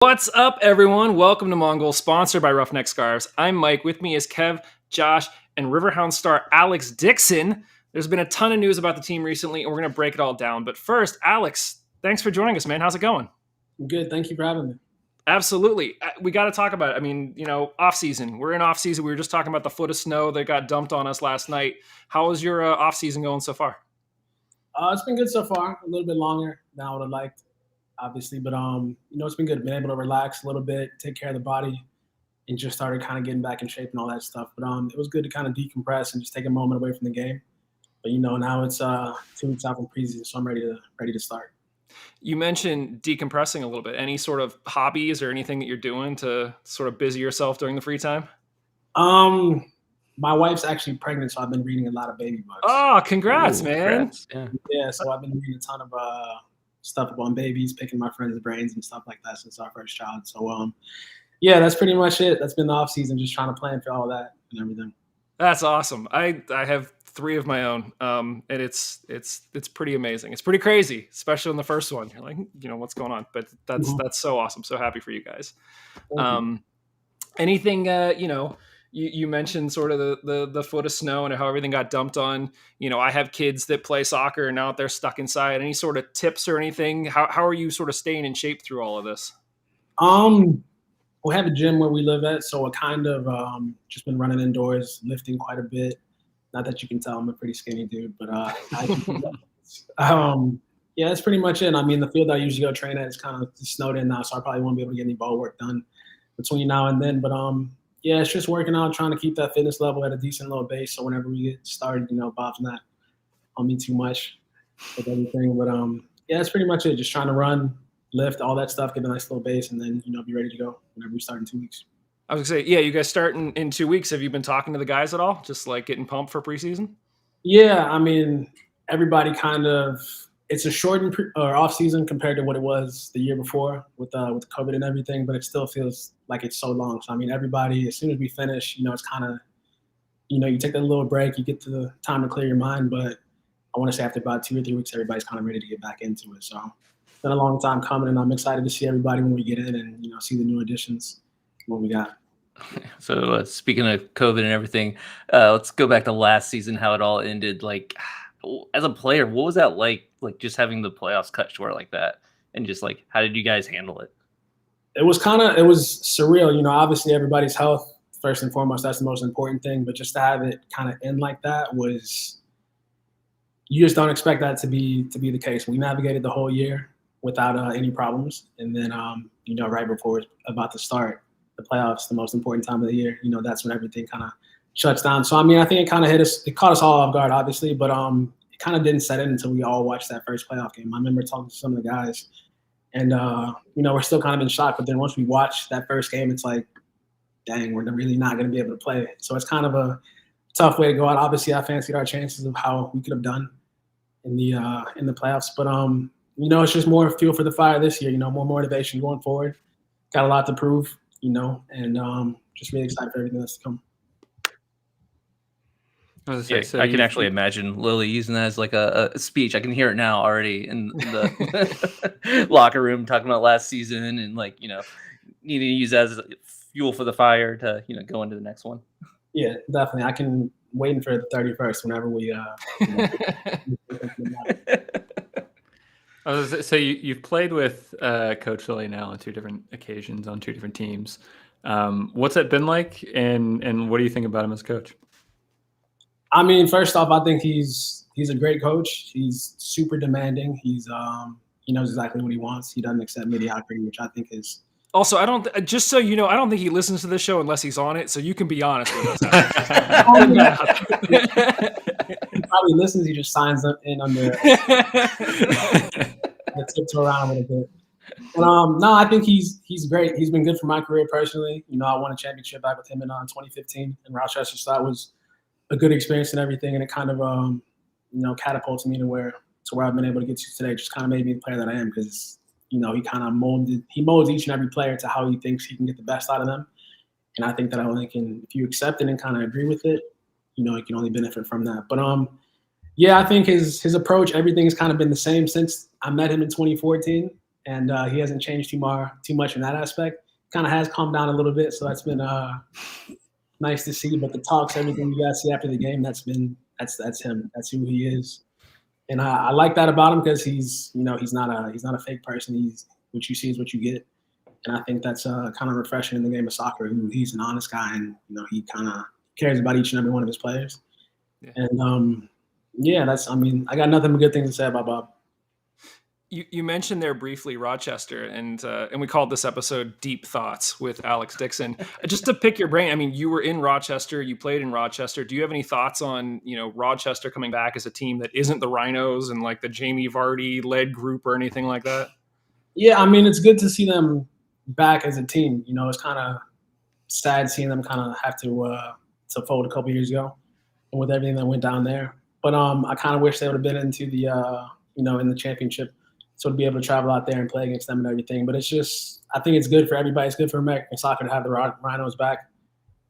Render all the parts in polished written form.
What's up, everyone? Welcome to Mongol, sponsored by Roughneck Scarves. I'm Mike. With me is Kev, Josh, and Riverhounds star Alex Dixon. There's been a ton of news about the team recently, and we're going to break it all down. But first, Alex, thanks for joining us, man. How's it going? Good. Thank you for having me. Absolutely. We got to talk about it. I mean, off-season. We're in off-season. We were just talking about the foot of snow that got dumped on us last night. How is your off-season going so far? It's been good so far. A little bit longer than I would have liked, obviously, but it's been good. Been able to relax a little bit, take care of the body, and just started kind of getting back in shape and all that stuff. But it was good to kind of decompress and just take a moment away from the game. But now it's 2 weeks out from preseason, so I'm ready to start. You mentioned decompressing a little bit. Any sort of hobbies or anything that you're doing to sort of busy yourself during the free time? My wife's actually pregnant, so I've been reading a lot of baby books. Oh, congrats, man. Congrats. Yeah, so I've been reading a ton of stuff on babies, picking my friends' brains and stuff like that since our first child. So, yeah, that's pretty much it. That's been the off season, just trying to plan for all that and everything. That's awesome. I have 3 of my own, and it's pretty amazing. It's pretty crazy, especially on the first one. You're like, what's going on? But that's so awesome. So happy for you guys. Anything, you mentioned sort of the foot of snow and how everything got dumped on. I have kids that play soccer and now they're stuck inside. Any sort of tips or anything? How are you sort of staying in shape through all of this? We have a gym where we live at, so I kind of just been running indoors, lifting quite a bit. Not that you can tell, I'm a pretty skinny dude, but yeah, that's pretty much it. I mean, the field I usually go train at is kind of snowed in now, so I probably won't be able to get any ball work done between now and then. But yeah, it's just working out, trying to keep that fitness level at a decent little base. So whenever we get started, Bob's not on me too much with everything. But yeah, that's pretty much it. Just trying to run, lift, all that stuff, get a nice little base, and then be ready to go whenever we start in 2 weeks. I was gonna say, yeah, you guys start in 2 weeks. Have you been talking to the guys at all? Just like getting pumped for preseason? Yeah, I mean, everybody kind of it's a shortened off season compared to what it was the year before with COVID and everything, but it still feels like it's so long. So I mean, everybody, as soon as we finish, it's kind of you take that little break, you get the time to clear your mind, but I want to say after about 2 or 3 weeks, everybody's kind of ready to get back into it. So it's been a long time coming, and I'm excited to see everybody when we get in and see the new additions, what we got. So speaking of COVID and everything, let's go back to last season, how it all ended. Like, as a player, what was that like just having the playoffs cut short like that? And just like, how did you guys handle it? It was surreal. Obviously everybody's health, first and foremost, that's the most important thing. But just to have it kind of end like that you just don't expect that to be the case. We navigated the whole year without any problems. And then, right before it's about to start, the playoffs, the most important time of the year, that's when everything kind of shuts down. So, I mean, I think it kind of it caught us all off guard, obviously, but it kind of didn't set in until we all watched that first playoff game. I remember talking to some of the guys, and, we're still kind of in shock. But then once we watched that first game, it's like, dang, we're really not going to be able to play it. So it's kind of a tough way to go out. Obviously, I fancied our chances of how we could have done in the playoffs. But, it's just more fuel for the fire this year, more motivation going forward. Got a lot to prove. And just really excited for everything that's to come. I can actually imagine Lily using that as like a speech. I can hear it now already in the locker room talking about last season and needing to use that as fuel for the fire to go into the next one. Yeah, definitely. I can waiting for the 31st whenever we. So you've played with Coach Lilly now on 2 different occasions on 2 different teams. What's that been like, and what do you think about him as coach? I mean, first off, I think he's a great coach. He's super demanding. He knows exactly what he wants. He doesn't accept mediocrity, which I think is. Also, I don't think he listens to this show unless he's on it, so you can be honest with us. He probably listens. He just signs up in under tiptoe around a little bit. But no, I think he's great. He's been good for my career personally. I won a championship back with him in 2015 in Rochester, so that was a good experience and everything. And it kind of catapulted me to where I've been able to get to today. Just kind of made me the player that I am because he kind of molds each and every player to how he thinks he can get the best out of them. And I think that if you accept it and kind of agree with it, you can only benefit from that. But yeah, I think his approach, everything has kind of been the same since I met him in 2014. and he hasn't changed too much in that aspect. Kind of has calmed down a little bit, so that's been nice to see. But the talks, everything you guys see after the game, that's him. That's who he is, and I like that about him because he's not a fake person. He's what you see is what you get, and I think that's kind of refreshing in the game of soccer. He's an honest guy, and he kind of cares about each and every one of his players. Yeah. And I got nothing but good things to say about Bob. You mentioned there briefly Rochester, and we called this episode Deep Thoughts with Alex Dixon. Just to pick your brain, I mean, you were in Rochester, you played in Rochester. Do you have any thoughts on, Rochester coming back as a team that isn't the Rhinos and like the Jamie Vardy-led group or anything like that? Yeah, I mean, it's good to see them back as a team. It's kind of sad seeing them kind of have to fold a couple years ago and with everything that went down there. But I kind of wish they would have been into the, in the championship. So to be able to travel out there and play against them and everything. But it's just, I think it's good for everybody. It's good for American soccer to have the Rhinos back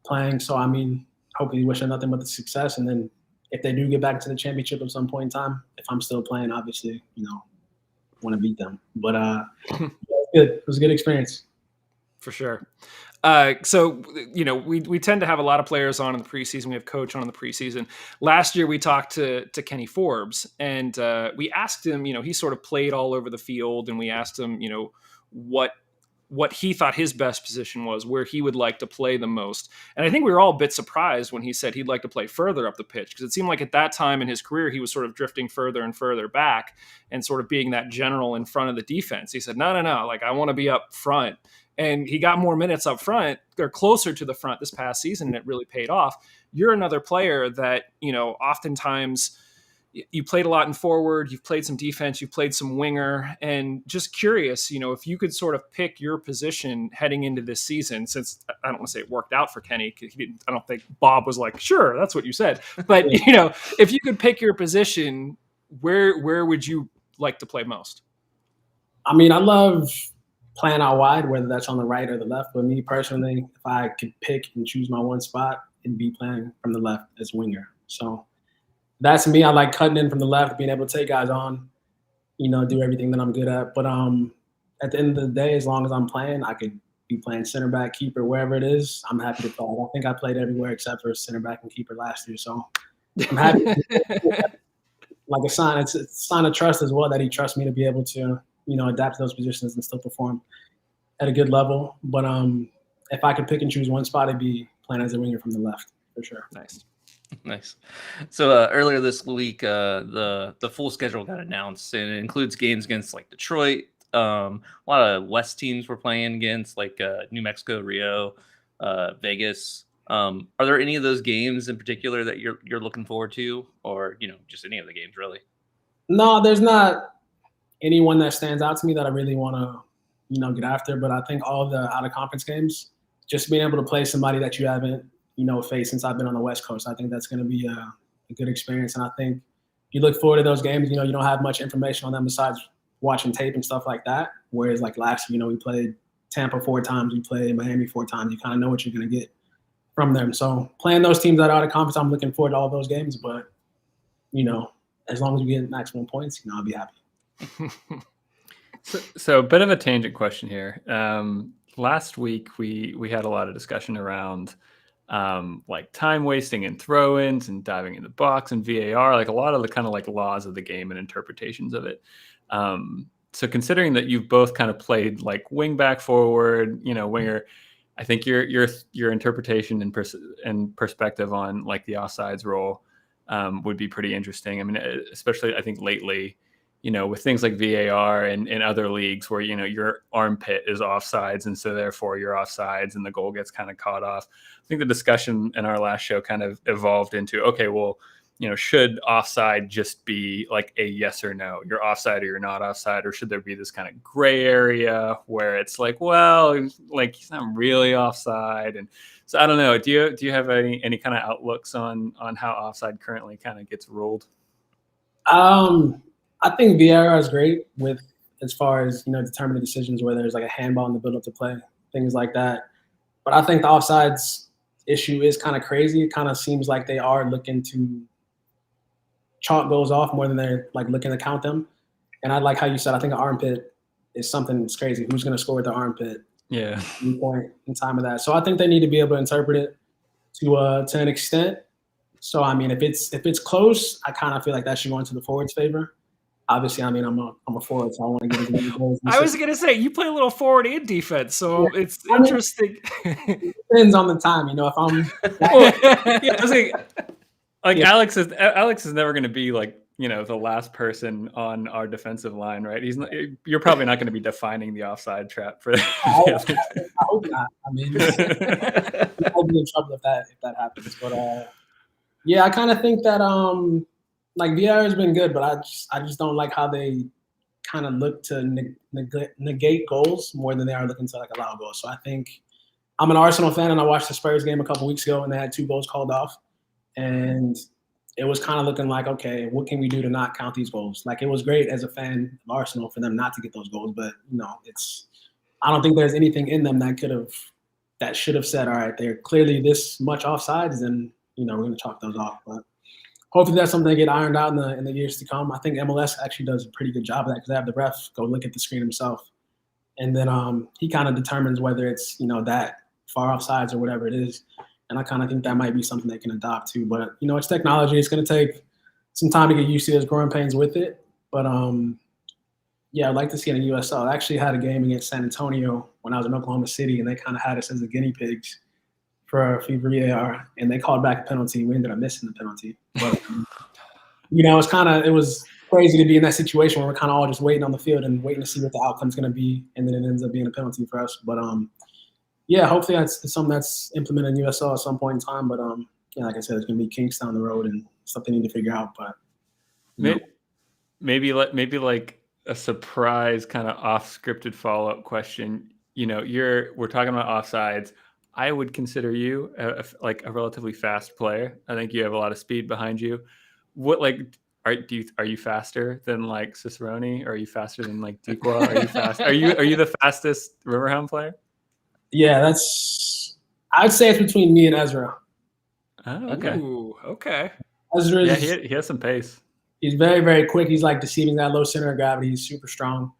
playing. So, I mean, hopefully wish them nothing but the success. And then if they do get back to the championship at some point in time, if I'm still playing, obviously, want to beat them. But it was good. It was a good experience. For sure. So, we tend to have a lot of players on in the preseason. We have Coach on in the preseason. Last year, we talked to Kenny Forbes, and we asked him, he sort of played all over the field, and we asked him, what he thought his best position was, where he would like to play the most. And I think we were all a bit surprised when he said he'd like to play further up the pitch, because it seemed like at that time in his career, he was sort of drifting further and further back and sort of being that general in front of the defense. He said, no, like I want to be up front. And he got more minutes up front. They're closer to the front this past season, and it really paid off. You're another player that, oftentimes you played a lot in forward, you've played some defense, you've played some winger, and just curious, if you could sort of pick your position heading into this season, since I don't want to say it worked out for Kenny, I don't think Bob was like, sure, that's what you said. But, if you could pick your position, where would you like to play most? I mean, I love playing out wide, whether that's on the right or the left. But me personally, if I could pick and choose my one spot, it'd be playing from the left as winger. So that's me. I like cutting in from the left, being able to take guys on, do everything that I'm good at. But at the end of the day, as long as I'm playing, I could be playing center back, keeper, wherever it is. I'm happy to play. I think I played everywhere except for center back and keeper last year. So I'm happy. Like it's a sign of trust as well that he trusts me to be able to, adapt to those positions and still perform at a good level. But if I could pick and choose one spot, it'd be playing as a winger from the left for sure. Nice. So earlier this week, the full schedule got announced, and it includes games against like Detroit. A lot of West teams were playing against, like New Mexico, Rio, Vegas. Are there any of those games in particular that you're looking forward to, or just any of the games really? No, there's not anyone that stands out to me that I really want to, get after. But I think all the out of conference games, just being able to play somebody that you haven't, faced since I've been on the West Coast, I think that's going to be a good experience. And I think you look forward to those games. You don't have much information on them besides watching tape and stuff like that. Whereas like last year, we played Tampa 4 times, we played Miami 4 times. You kind of know what you're going to get from them. So playing those teams that are out of conference, I'm looking forward to all those games. But as long as we get maximum points, I'll be happy. So a bit of a tangent question here. Last week we had a lot of discussion around like time wasting and throw-ins and diving in the box and VAR, like a lot of the kind of like laws of the game and interpretations of it. So considering that you've both kind of played like wing back, forward, winger, I think your interpretation and perspective on like the offsides role would be pretty interesting. I mean, especially I think lately, with things like VAR and in other leagues where, your armpit is offsides and so therefore you're offsides and the goal gets kind of caught off. I think the discussion in our last show kind of evolved into, okay, well, should offside just be like a yes or no? You're offside or you're not offside, or should there be this kind of gray area where it's like, well, like he's not really offside? And so I don't know. Do you have any kind of outlooks on how offside currently kind of gets ruled? I think VAR is great with as far as determining decisions where there's like a handball in the build up to play, things like that. But I think the offsides issue is kind of crazy. It kind of seems like they are looking to chalk goals off more than they're like looking to count them. And I like how you said, I think an armpit is something that's crazy. Who's going to score with the armpit? Yeah. Any point in time of that. So I think they need to be able to interpret it to an extent. So I mean, if it's close, I kind of feel like that should go into the forward's favor. Obviously, I mean, I'm a forward, so I want to get as many goals. I was gonna say you play a little forward and defense, so Yeah. it's interesting. It depends on the time, you know. If I'm Yeah, I was like Yeah. Alex is never going to be like, you know, the last person on our defensive line, right? You're probably not going to be defining the offside trap for. I hope not. I mean, I'll be in trouble if that happens. But yeah, I kind of think that like VR has been good, but I just don't like how they kind of look to negate goals more than they are looking to like allow goals. So I think I'm an Arsenal fan, and I watched the Spurs game a couple weeks ago, and they had 2 goals called off, and it was kind of looking like, okay, what can we do to not count these goals? Like, it was great as a fan of Arsenal for them not to get those goals, but I don't think there's anything in them that should have said, all right, they're clearly this much offsides, and we're going to chalk those off. But hopefully that's something that get ironed out in the years to come. I think MLS actually does a pretty good job of that because they have the ref go look at the screen himself, and then he kind of determines whether it's that far offsides or whatever it is. And I kind of think that might be something they can adopt too. But it's technology. It's going to take some time to get used to. There's growing pains with it. But yeah, I'd like to see it in USL. I actually had a game against San Antonio when I was in Oklahoma City, and they kind of had us as the guinea pigs for VAR, and they called back a penalty. We ended up missing the penalty. But it was crazy to be in that situation where we're kind of all just waiting on the field and waiting to see what the outcome's going to be, and then it ends up being a penalty for us. But yeah, hopefully that's something that's implemented in USL at some point in time. But yeah, like I said, there's going to be kinks down the road and stuff they need to figure out. But maybe like a surprise kind of off-scripted follow-up question. We're talking about offsides. I would consider you like a relatively fast player. I think you have a lot of speed behind you. What are you faster than like Cicerone? Or are you faster than like Dequa? Are you fast? Are you the fastest Riverhound player? Yeah, I'd say it's between me and Ezra. Oh, okay. Ooh, okay. Ezra, he has some pace. He's very, very quick. He's like deceiving that low center of gravity. He's super strong.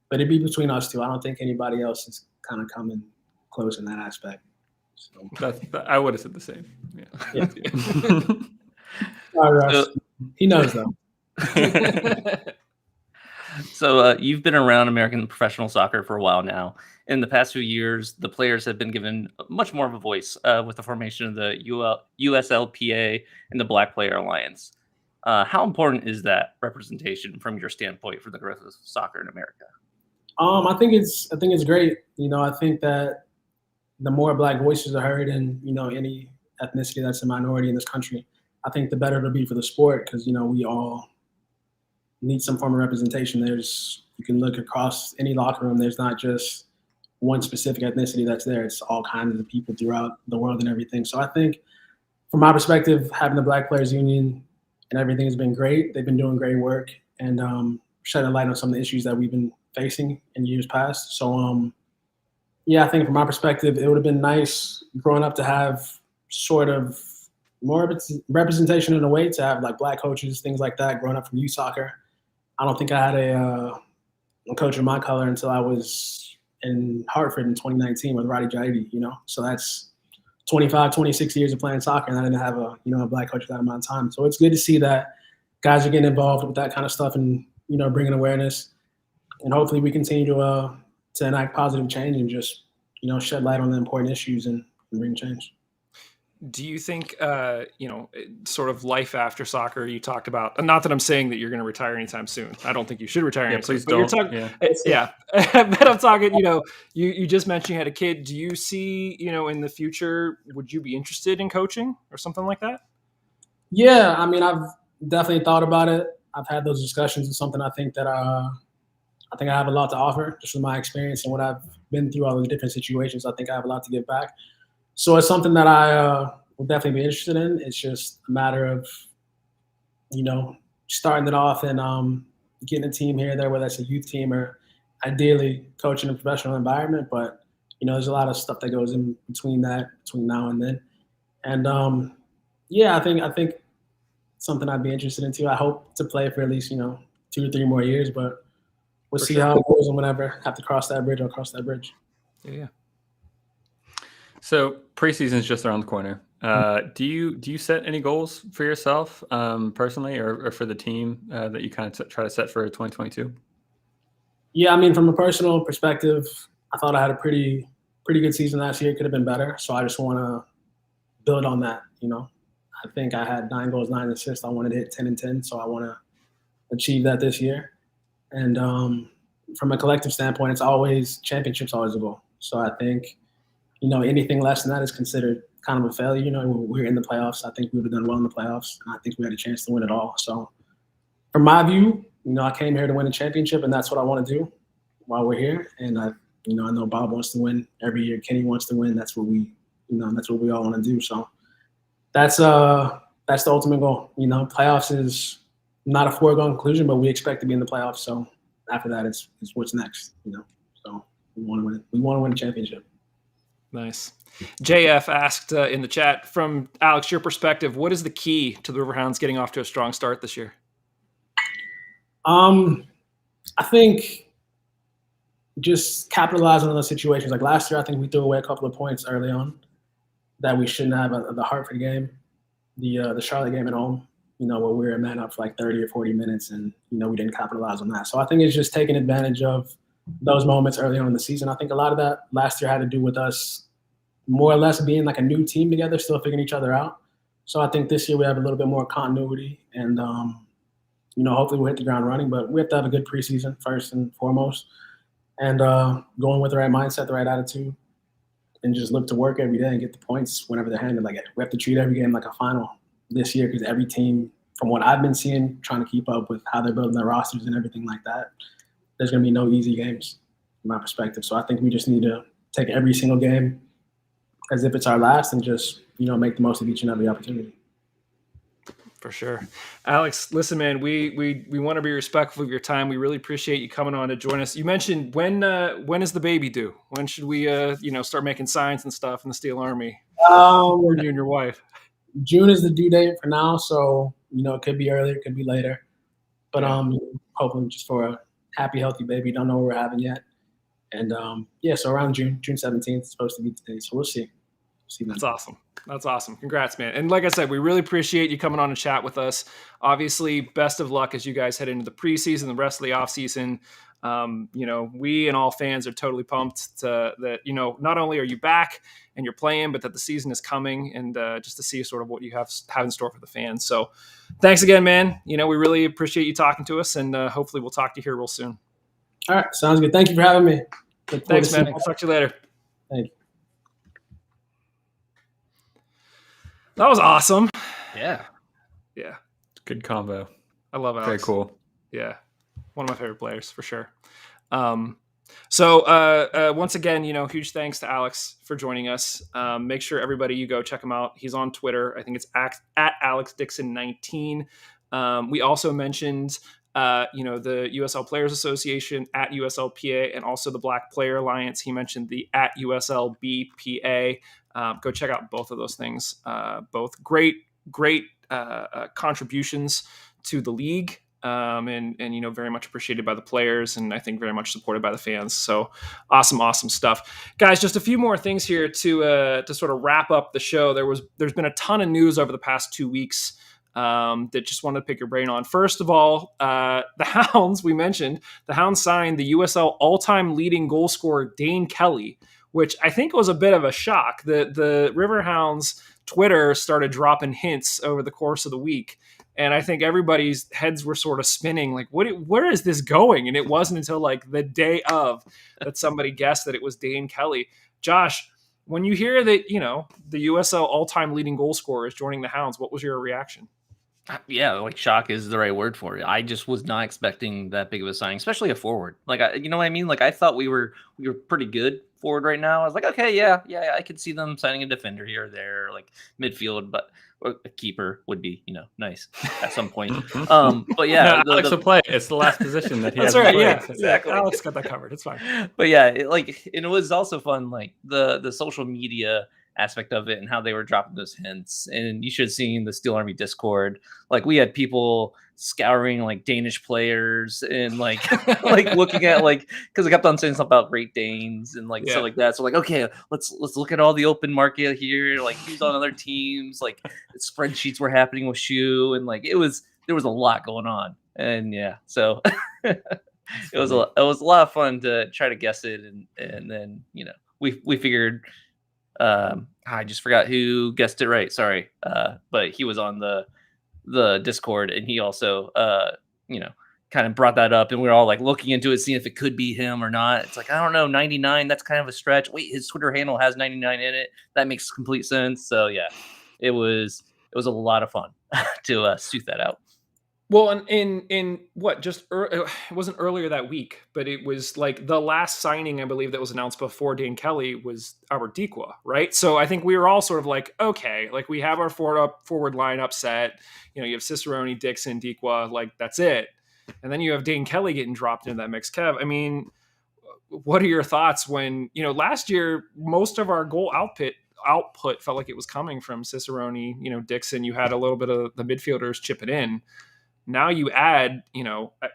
But it'd be between us two. I don't think anybody else is kind of coming close in that aspect. So. I would have said the same. Yeah. All right, he knows though. So you've been around American professional soccer for a while now. In the past few years, the players have been given much more of a voice with the formation of the USLPA and the Black Player Alliance. How important is that representation from your standpoint for the growth of soccer in America? I think it's great. I think that the more Black voices are heard in any ethnicity that's a minority in this country, I think the better it'll be for the sport because we all need some form of representation. You can look across any locker room. There's not just one specific ethnicity that's there. It's all kinds of people throughout the world and everything. So I think, from my perspective, having the Black Players Union and everything has been great. They've been doing great work and shedding light on some of the issues that we've been facing in years past. So yeah, I think from my perspective, it would have been nice growing up to have sort of more representation in a way, to have like Black coaches, things like that. Growing up from youth soccer, I don't think I had a coach of my color until I was in Hartford in 2019 with Roddy Jaidi, So that's 25, 26 years of playing soccer, and I didn't have a Black coach at that amount of time. So it's good to see that guys are getting involved with that kind of stuff and bringing awareness, and hopefully we continue to enact positive change and just shed light on the important issues and bring change. Do you think, sort of life after soccer you talked about, not that I'm saying that you're going to retire anytime soon. I don't think you should retire anytime please soon. don't. Yeah. But I'm talking, you just mentioned you had a kid. Do you see, in the future, would you be interested in coaching or something like that? Yeah, I mean, I've definitely thought about it. I've had those discussions. It's something I think that I have a lot to offer just from my experience and what I've been through, all the different situations. I think I have a lot to give back. So it's something that I will definitely be interested in. It's just a matter of, starting it off and getting a team here or there, whether it's a youth team or ideally coaching in a professional environment. But, there's a lot of stuff that goes in between now and then. And, yeah, I think something I'd be interested in too. I hope to play for at least, 2 or 3 more years, but we'll see how it goes, and whenever I have to cross that bridge, I'll cross that bridge. Yeah. So preseason is just around the corner. Do you set any goals for yourself personally or for the team that you kind of try to set for 2022? Yeah, I mean, from a personal perspective, I thought I had a pretty good season last year. It could have been better, so I just want to build on that. I think I had 9 goals, 9 assists. I wanted to hit 10 and 10, so I want to achieve that this year. And from a collective standpoint, it's always championships always a goal. So I think anything less than that is considered kind of a failure. We're in the playoffs. I think we would have done well in the playoffs, and I think we had a chance to win it all. So from my view, I came here to win a championship, and that's what I want to do while we're here. And I know Bob wants to win every year. Kenny wants to win. That's what we all want to do. So that's the ultimate goal. Playoffs is not a foregone conclusion, but we expect to be in the playoffs. So after that, it's what's next. So we want to win. We want to win a championship. Nice. JF asked in the chat, from Alex, your perspective, what is the key to the Riverhounds getting off to a strong start this year? I think just capitalizing on those situations. Like last year, I think we threw away a couple of points early on that we shouldn't have. The Hartford game, the Charlotte game at home, where we were man up for like 30 or 40 minutes, and we didn't capitalize on that. So I think it's just taking advantage of those moments early on in the season. I think a lot of that last year had to do with us more or less being like a new team together, still figuring each other out. So I think this year we have a little bit more continuity, and hopefully we'll hit the ground running. But we have to have a good preseason first and foremost, and going with the right mindset, the right attitude, and just look to work every day and get the points whenever they're handed. Like we have to treat every game like a final this year, because every team, from what I've been seeing, trying to keep up with how they're building their rosters and everything like that, there's going to be no easy games from my perspective. So I think we just need to take every single game as if it's our last and just, make the most of each and every opportunity. For sure. Alex, listen, man, we want to be respectful of your time. We really appreciate you coming on to join us. You mentioned when is the baby due? When should we, start making signs and stuff in the Steel Army? For you and your wife. June is the due date for now. So, it could be earlier, it could be later. But hoping just for a happy, healthy baby. Don't know what we're having yet. And so around June 17th is supposed to be today. So we'll see. That's awesome. That's awesome. Congrats, man. And like I said, we really appreciate you coming on and chat with us. Obviously, best of luck as you guys head into the preseason, the rest of the offseason. We and all fans are totally pumped that not only are you back and you're playing, but that the season is coming, and just to see sort of what you have in store for the fans. So thanks again, man. We really appreciate you talking to us, and hopefully we'll talk to you here real soon. All right. Sounds good. Thank you for having me. Thanks, man. I'll talk to you later. Thank you. That was awesome. Yeah. Good combo. I love Alex. Very cool. Yeah. One of my favorite players for sure. So once again, huge thanks to Alex for joining us. Make sure everybody you go check him out. He's on Twitter. I think it's at Alex Dixon 19. We also mentioned the USL Players Association at USLPA, and also the Black Player Alliance. He mentioned the at USLBPA. Go check out both of those things. Both great contributions to the league, and very much appreciated by the players, and I think very much supported by the fans. So awesome stuff, guys. Just a few more things here to sort of wrap up the show. There's been a ton of news over the past 2 weeks that just wanted to pick your brain on. First of all, the Hounds, we mentioned, the Hounds signed the USL all-time leading goal scorer Dane Kelly, which I think was a bit of a shock. The Riverhounds Twitter started dropping hints over the course of the week, and I think everybody's heads were sort of spinning, like, where is this going? And it wasn't until like the day of that somebody guessed that it was Dane Kelly. Josh, when you hear that, the USL all-time leading goal scorer is joining the Hounds, what was your reaction? Yeah, like shock is the right word for it. I just was not expecting that big of a signing, especially a forward. Like, you know what I mean? Like, I thought we were pretty good forward right now. I was like, okay, yeah, I could see them signing a defender here or there, like midfield, but a keeper would be, nice at some point. But yeah, Alex will play. It's the last position that he has. That's right. Played. Yeah, exactly. Alex got that covered. It's fine. But yeah, it was also fun. Like the social media aspect of it and how they were dropping those hints. And you should have seen the Steel Army Discord. Like we had people scouring like Danish players and like like looking at like because I kept on saying something about Great Danes and like stuff like that. So like, okay, let's look at all the open market here, like who's on other teams, like spreadsheets were happening with Shu, and like there was a lot going on. And yeah, so it was a lot of fun to try to guess it, and then we figured I just forgot who guessed it right. Sorry, but he was on the Discord, and he also kind of brought that up, and we were all like looking into it, seeing if it could be him or not. It's like, I don't know, 99. That's kind of a stretch. Wait, his Twitter handle has 99 in it. That makes complete sense. So yeah, it was a lot of fun to suit that out. Well, and in what it wasn't earlier that week, but it was like the last signing, I believe, that was announced before Dane Kelly was Albert Dikwa, right? So I think we were all sort of like, okay, like we have our forward lineup set. You have Cicerone, Dixon, Dikwa, like that's it. And then you have Dane Kelly getting dropped into that mix. Kev, I mean, what are your thoughts when, last year, most of our goal output felt like it was coming from Cicerone, Dixon. You had a little bit of the midfielders chipping in. Now you add,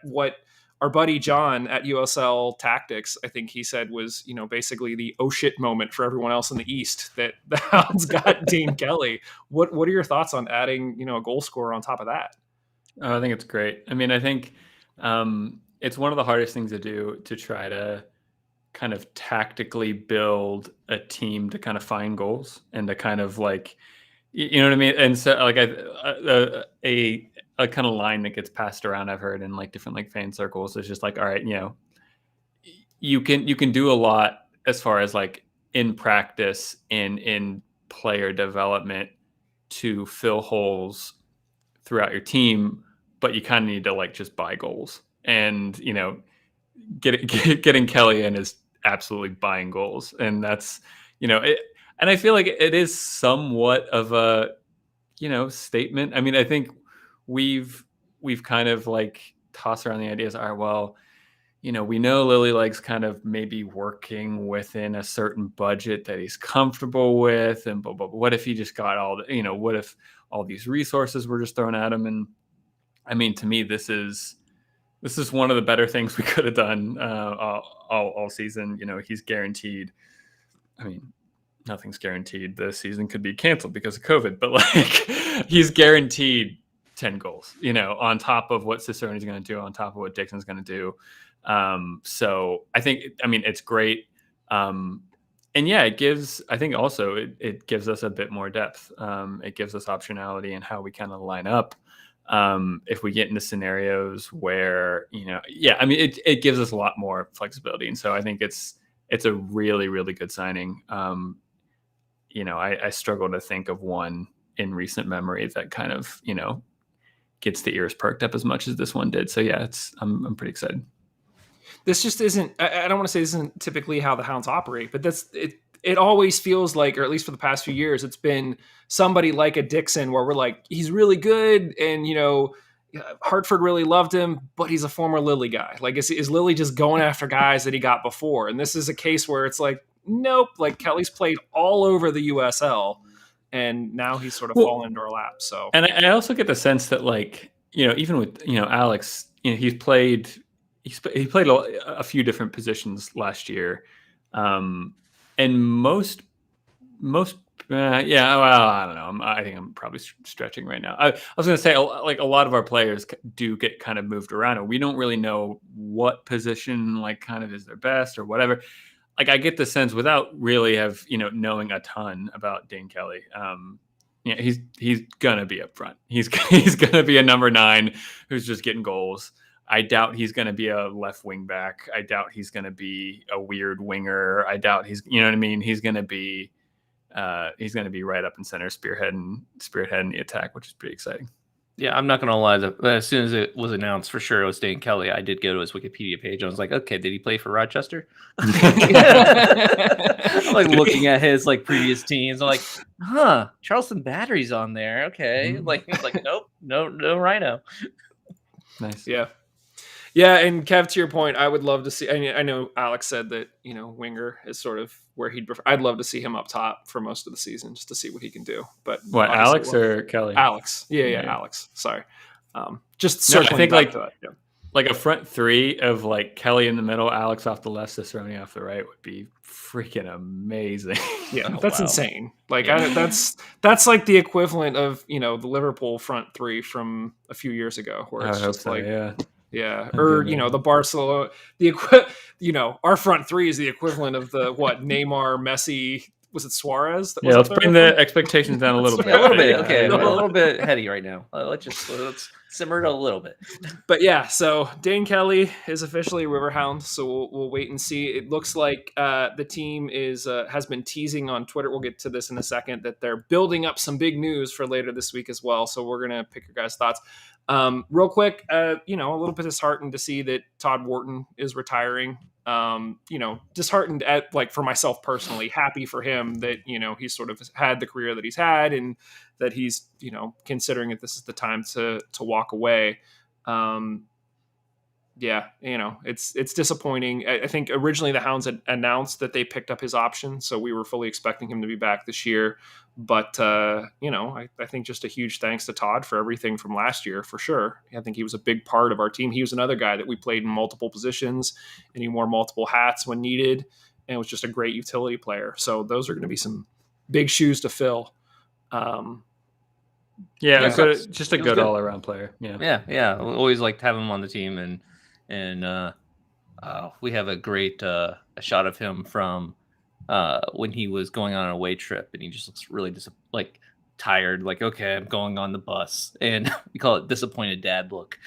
what our buddy John at USL Tactics, I think he said was, basically the oh shit moment for everyone else in the East that the Hounds got Dane Kelly. What are your thoughts on adding, a goal scorer on top of that? Oh, I think it's great. I mean, I think it's one of the hardest things to do, to try to kind of tactically build a team to kind of find goals and to kind of like, you know what I mean? And so like a kind of line that gets passed around, I've heard in like different like fan circles, is just like, all right, you can do a lot as far as like in practice and in player development to fill holes throughout your team, but you kind of need to like just buy goals. And getting Kelly in is absolutely buying goals, and that's and I feel like it is somewhat of a statement. I mean, I think we've kind of like tossed around the ideas. All right, well, we know Lily Leg's kind of maybe working within a certain budget that he's comfortable with, and but what if he just got all the, what if all these resources were just thrown at him? And I mean, to me, this is one of the better things we could have done all season. He's guaranteed. I mean, nothing's guaranteed. The season could be canceled because of COVID, but like he's guaranteed 10 goals, on top of what Cicerone's going to do, on top of what Dixon's going to do. So I think, it's great. And yeah, it gives us a bit more depth. It gives us optionality in how we kind of line up. If we get into scenarios where, it gives us a lot more flexibility. And so I think it's a really, really good signing. I struggle to think of one in recent memory that kind of, gets the ears perked up as much as this one did. So yeah, I'm pretty excited. This just isn't, I don't want to say this isn't typically how the Hounds operate, but that's it. It always feels like, or at least for the past few years, it's been somebody like a Dixon where we're like, he's really good. And, Hartford really loved him, but he's a former Lily guy. Like, is Lily just going after guys that he got before? And this is a case where it's like, nope, like Kelly's played all over the USL, and now he's sort of fallen into our lap. So, and I also get the sense that, like, even with Alex, he played a few different positions last year, and most yeah, well, I don't know. I think I'm probably stretching right now. I was going to say, like, a lot of our players do get kind of moved around, and we don't really know what position, like, kind of is their best or whatever. Like, I get the sense without really knowing a ton about Dane Kelly. He's gonna be up front. He's gonna be a number 9 who's just getting goals. I doubt he's gonna be a left wing back. I doubt he's gonna be a weird winger. I doubt he's, He's gonna be right up in center, spearheading the attack, which is pretty exciting. Yeah, I'm not going to lie. As soon as it was announced for sure it was Dane Kelly, I did go to his Wikipedia page. I was like, okay, did he play for Rochester? I'm like looking at his like previous teams. I'm like, Charleston Battery's on there. Okay. Like, nope, no Rhino. Nice. Yeah. Yeah, and Kev, to your point, I would love to see. I know Alex said that winger is sort of where he'd prefer. I'd love to see him up top for most of the season just to see what he can do. But What, obviously, Alex or Kelly? Alex, yeah, Yeah. Alex. Sorry, just No, I circling think back to that. Yeah. like a front three of like Kelly in the middle, Alex off the left, Cicerone off the right would be freaking amazing. Yeah, Oh, that's wow. insane. Like Yeah. that's like the equivalent of the Liverpool front three from a few years ago, where I it's hope just so, like yeah. or good man. the Barcelona our front three is the equivalent of the Neymar, Messi. Was it Suarez? That Yeah, was let's up there bring with the them? expectations down a little bit. Yeah, a little bit. Yeah, Okay, yeah. a little bit heady right now. Let's simmer it a little bit. But yeah, so Dane Kelly is officially a Riverhound, so we'll wait and see. It looks like the team has been teasing on Twitter. We'll get to this in a second, that they're building up some big news for later this week as well. So we're gonna pick your guys' thoughts. Real quick, a little bit disheartened to see that Todd Wharton is retiring. Disheartened for myself personally, happy for him that he's sort of had the career that he's had, and that he's considering that this is the time to walk away. It's disappointing. I think originally the Hounds had announced that they picked up his option, so we were fully expecting him to be back this year. But I think just a huge thanks to Todd for everything from last year, for sure. I think he was a big part of our team. He was another guy that we played in multiple positions, and he wore multiple hats when needed, and was just a great utility player. So those are going to be some big shoes to fill. Just a good good. all around player. Yeah. Yeah. We always liked having him on the team, and we have a great a shot of him from when he was going on an away trip, and he just looks really tired. Like, okay, I'm going on the bus, and we call it disappointed dad look.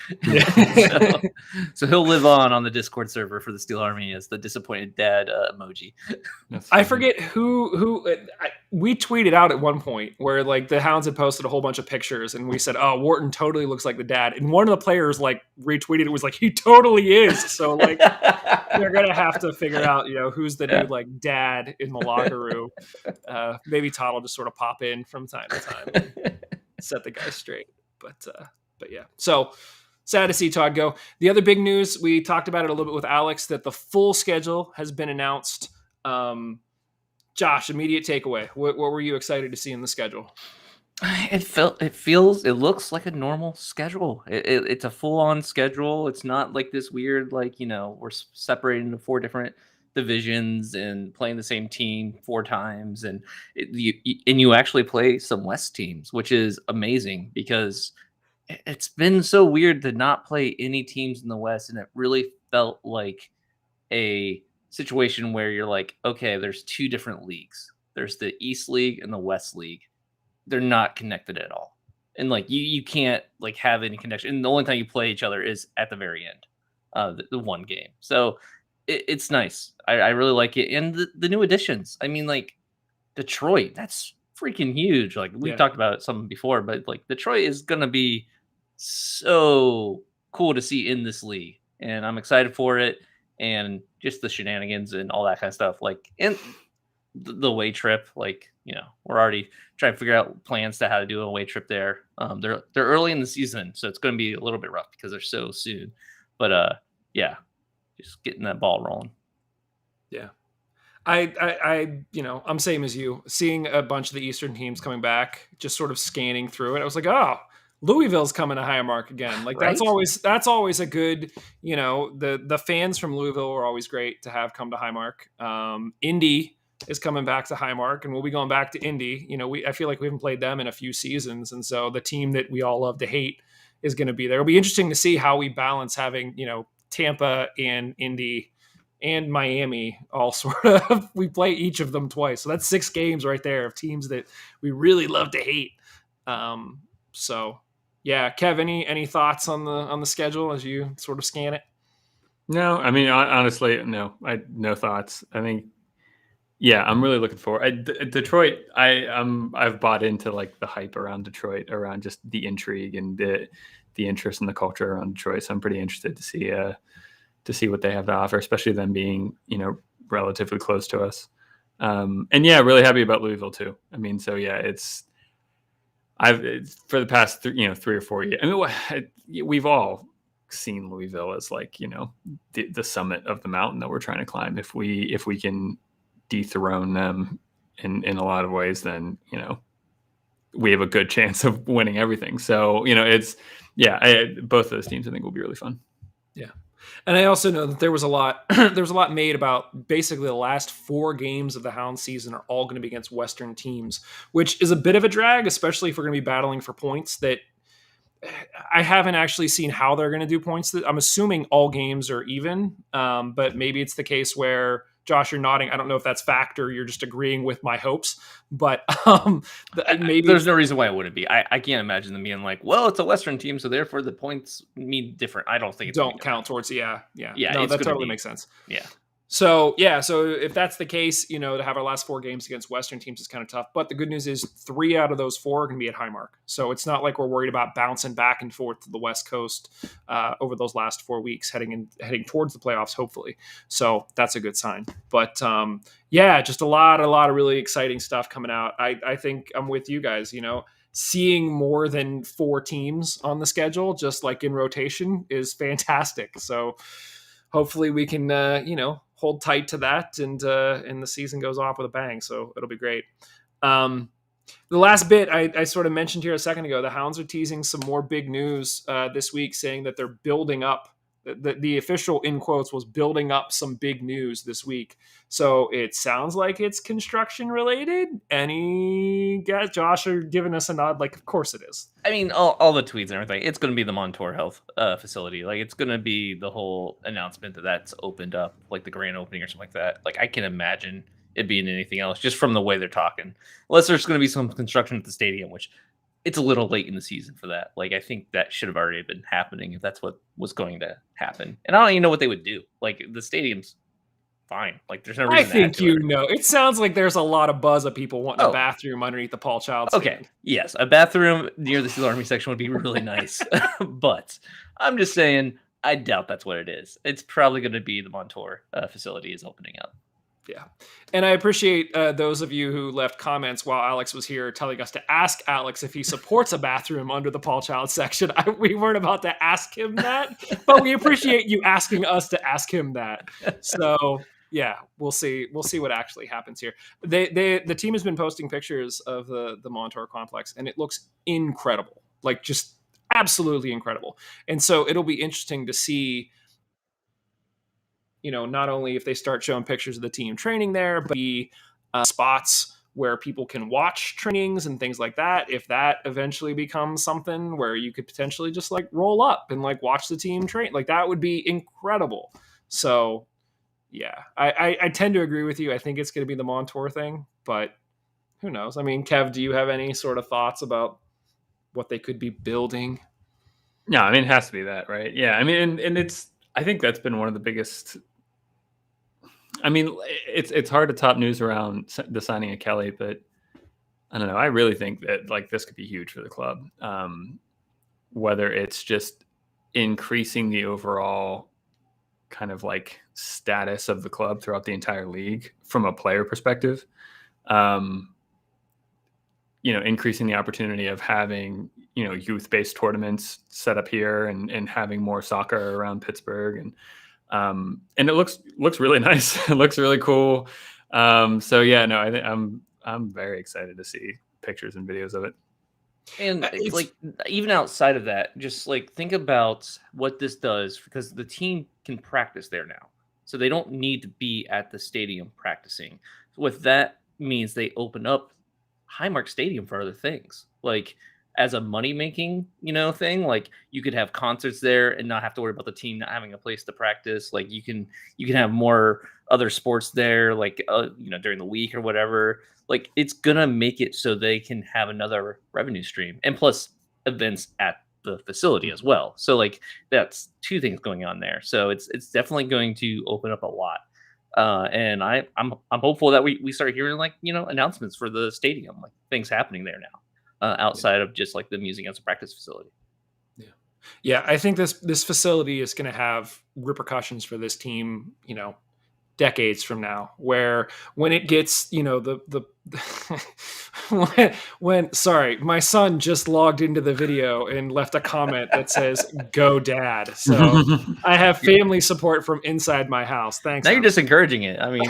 So he'll live on the Discord server for the Steel Army as the disappointed dad emoji. I forget who we tweeted out at one point where the Hounds had posted a whole bunch of pictures, and we said, "Oh, Wharton totally looks like the dad," and one of the players retweeted it, was like, "He totally is." So they're gonna have to figure out who's the new dad in the locker room. Maybe Todd will just sort of pop in from time to time and set the guy straight. But yeah, so sad to see Todd go. The other big news, we talked about it a little bit with Alex, that the full schedule has been announced. Josh, immediate takeaway. What were you excited to see in the schedule? It looks like a normal schedule. It's a full-on schedule. It's not like this weird, we're separated into 4 different divisions and playing the same team 4 times, and you actually play some West teams, which is amazing, because it's been so weird to not play any teams in the West, and it really felt like a situation where you're like, okay, there's 2 different leagues. There's the East League and the West League. They're not connected at all, and you can't have any connection. And the only time you play each other is at the very end, the one game. So it's nice. I really like it, and the new additions. I mean, Detroit, that's freaking huge. We've talked about it some before, but Detroit is gonna be so cool to see in this league, and I'm excited for it. And just the shenanigans and all that kind of stuff, and the away trip, we're already trying to figure out plans to how to do an away trip there. They're early in the season, so it's going to be a little bit rough because they're so soon. But yeah, just getting that ball rolling. Yeah, I'm same as you. Seeing a bunch of the Eastern teams coming back, just sort of scanning through it, I was like, oh, Louisville's coming to Highmark again. Right? That's always a good, the fans from Louisville are always great to have come to Highmark. Indy is coming back to Highmark, and we'll be going back to Indy. I feel like we haven't played them in a few seasons, and so the team that we all love to hate is going to be there. It'll be interesting to see how we balance having Tampa and Indy and Miami all sort of, we play each of them twice, so that's 6 games right there of teams that we really love to hate. So yeah, Kev, any thoughts on the schedule as you sort of scan it? No, I mean, honestly, no. No thoughts. I think, yeah, I'm really looking forward. Detroit, I've bought into the hype around Detroit, around just the intrigue and the interest in the culture around Detroit. So I'm pretty interested to see what they have to offer, especially them being relatively close to us. And yeah, really happy about Louisville too. I mean, so yeah, for the past 3 or 4 years. I mean, we've all seen Louisville as like, the summit of the mountain that we're trying to climb. If we can dethrone them in a lot of ways, then, we have a good chance of winning everything. So, both of those teams I think will be really fun. Yeah. And I also know that there was a lot made about basically the last 4 games of the Hounds season are all going to be against Western teams, which is a bit of a drag, especially if we're going to be battling for points. That I haven't actually seen how they're going to do points. I'm assuming all games are even, but maybe it's the case where, Josh, you're nodding. I don't know if that's fact or you're just agreeing with my hopes, but maybe there's no reason why it wouldn't be. I can't imagine them being like, well, it's a Western team, so therefore the points mean different. I don't think it's don't count towards. Yeah. No, that totally makes sense. Yeah. So if that's the case, to have our last 4 games against Western teams is kind of tough. But the good news is 3 out of those 4 are going to be at Highmark. So it's not like we're worried about bouncing back and forth to the West Coast over those last 4 weeks, heading towards the playoffs, hopefully. So that's a good sign. But just a lot of really exciting stuff coming out. I think I'm with you guys. Seeing more than 4 teams on the schedule, just like in rotation, is fantastic. So hopefully we can, hold tight to that, and the season goes off with a bang. So it'll be great. The last bit I sort of mentioned here a second ago, the Hounds are teasing some more big news this week, saying that they're building up. The official in quotes was building up some big news this week. So it sounds like it's construction related. Any guys? Josh are giving us a nod. Like, of course it is. I mean, all the tweets and everything. It's going to be the Montour Health facility. Like, it's going to be the whole announcement that's opened up, like the grand opening or something like that. Like, I can imagine it being anything else just from the way they're talking. Unless there's going to be some construction at the stadium, which it's a little late in the season for that. Like, I think that should have already been happening if that's what was going to happen. And I don't even know what they would do. Like, the stadium's fine. Like, there's no reason. I think it sounds like there's a lot of buzz of people wanting a bathroom underneath the Paul Child stand. Okay, yes, a bathroom near the Steel Army section would be really nice. But I'm just saying, I doubt that's what it is. It's probably going to be the Montour facility is opening up. Yeah. And I appreciate those of you who left comments while Alex was here telling us to ask Alex if he supports a bathroom under the Paul Child section. We weren't about to ask him that, but we appreciate you asking us to ask him that. So yeah, we'll see what actually happens here. The team has been posting pictures of the Montour complex, and it looks incredible, like just absolutely incredible. And so it'll be interesting to see, not only if they start showing pictures of the team training there, but the spots where people can watch trainings and things like that. If that eventually becomes something where you could potentially just like roll up and like watch the team train, like that would be incredible. So yeah, I tend to agree with you. I think it's going to be the Montour thing, but who knows? I mean, Kev, do you have any sort of thoughts about what they could be building? No, I mean, it has to be that, right? Yeah. I mean, and I think that's been one of the biggest. I mean, it's hard to top news around the signing of Kelly, but I don't know. I really think that like this could be huge for the club. Whether it's just increasing the overall kind of like status of the club throughout the entire league from a player perspective, increasing the opportunity of having, youth-based tournaments set up here and having more soccer around Pittsburgh. And it looks really nice. It looks really cool. So yeah, no, I think I'm very excited to see pictures and videos of it. And like, even outside of that, just like think about what this does, because the team can practice there now. So they don't need to be at the stadium practicing. What that means, they open up Highmark Stadium for other things, like as a money-making, thing. Like you could have concerts there and not have to worry about the team not having a place to practice. Like you can have more other sports there, like during the week or whatever. Like it's gonna make it so they can have another revenue stream, and plus events at the facility as well. So like that's 2 things going on there. So it's definitely going to open up a lot. And I'm hopeful that we start hearing like announcements for the stadium, like things happening there now. Outside of just like them using it as a practice facility. Yeah. I think this facility is going to have repercussions for this team, decades from now, where when it gets, Sorry, my son just logged into the video and left a comment that says "Go Dad." So I have family support from inside my house. Thanks. Now you're just encouraging it. I mean,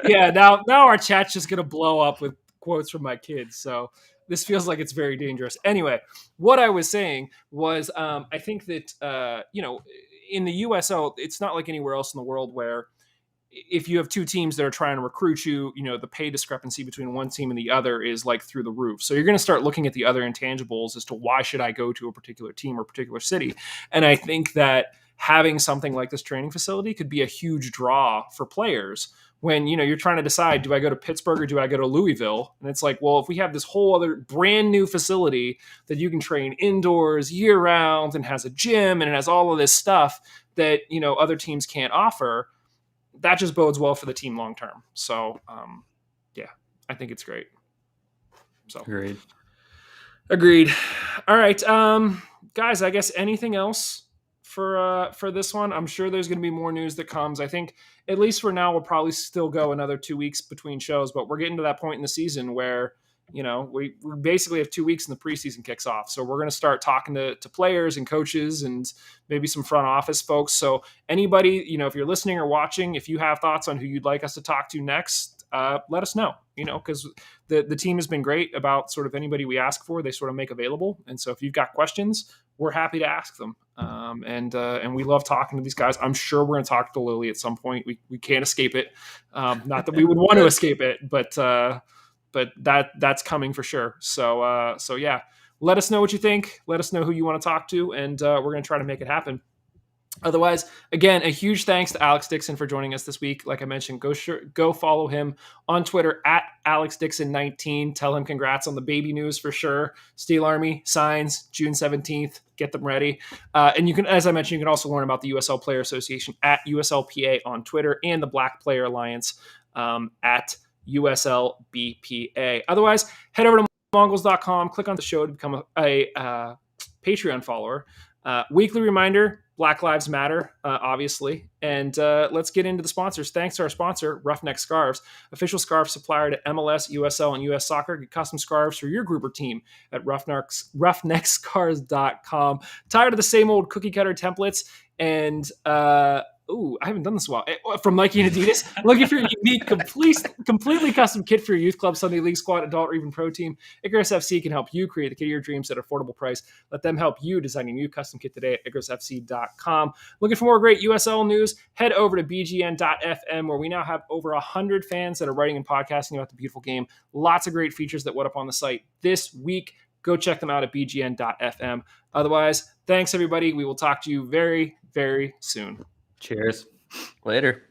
Yeah. Now our chat's just gonna blow up with quotes from my kids. So this feels like it's very dangerous. Anyway, what I was saying was, I think that in the USL, it's not like anywhere else in the world where if you have two teams that are trying to recruit you, the pay discrepancy between one team and the other is like through the roof. So you're going to start looking at the other intangibles as to why should I go to a particular team or particular city. And I think that having something like this training facility could be a huge draw for players when, you're trying to decide, do I go to Pittsburgh or do I go to Louisville? And it's like, well, if we have this whole other brand new facility that you can train indoors year round and has a gym and it has all of this stuff that, other teams can't offer, that just bodes well for the team long term. So, I think it's great. So agreed. All right, guys. I guess anything else for this one? I'm sure there's going to be more news that comes. I think at least for now, we'll probably still go another 2 weeks between shows, but we're getting to that point in the season where we basically have 2 weeks and the preseason kicks off. So we're going to start talking to players and coaches and maybe some front office folks. So anybody, if you're listening or watching, if you have thoughts on who you'd like us to talk to next, let us know, because the team has been great about sort of anybody we ask for, they sort of make available. And so if you've got questions, we're happy to ask them. And we love talking to these guys. I'm sure we're going to talk to Lily at some point. We can't escape it. Not that we would want to escape it, but that's coming for sure. So yeah, let us know what you think. Let us know who you want to talk to, and we're going to try to make it happen. Otherwise, again, a huge thanks to Alex Dixon for joining us this week. Like I mentioned, go follow him on Twitter at AlexDixon19. Tell him congrats on the baby news for sure. Steel Army signs June 17th. Get them ready. And you can, as I mentioned, you can also learn about the USL Player Association at USLPA on Twitter and the Black Player Alliance at USLBPA. Otherwise, head over to mongols.com, click on the show to become a Patreon follower. Weekly reminder, Black Lives Matter, obviously. And let's get into the sponsors. Thanks to our sponsor, Roughneck Scarves, official scarf supplier to MLS, USL, and US Soccer. Get custom scarves for your group or team at roughneckscarves.com. Tired of the same old cookie cutter templates and I haven't done this in a while. From Nike and Adidas, looking for your unique, completely custom kit for your youth club, Sunday league squad, adult, or even pro team. Icarus FC can help you create the kit of your dreams at an affordable price. Let them help you design your new custom kit today at IcarusFC.com. Looking for more great USL news? Head over to bgn.fm, where we now have over 100 fans that are writing and podcasting about the beautiful game. Lots of great features that went up on the site this week. Go check them out at bgn.fm. Otherwise, thanks everybody. We will talk to you very, very soon. Cheers. Later.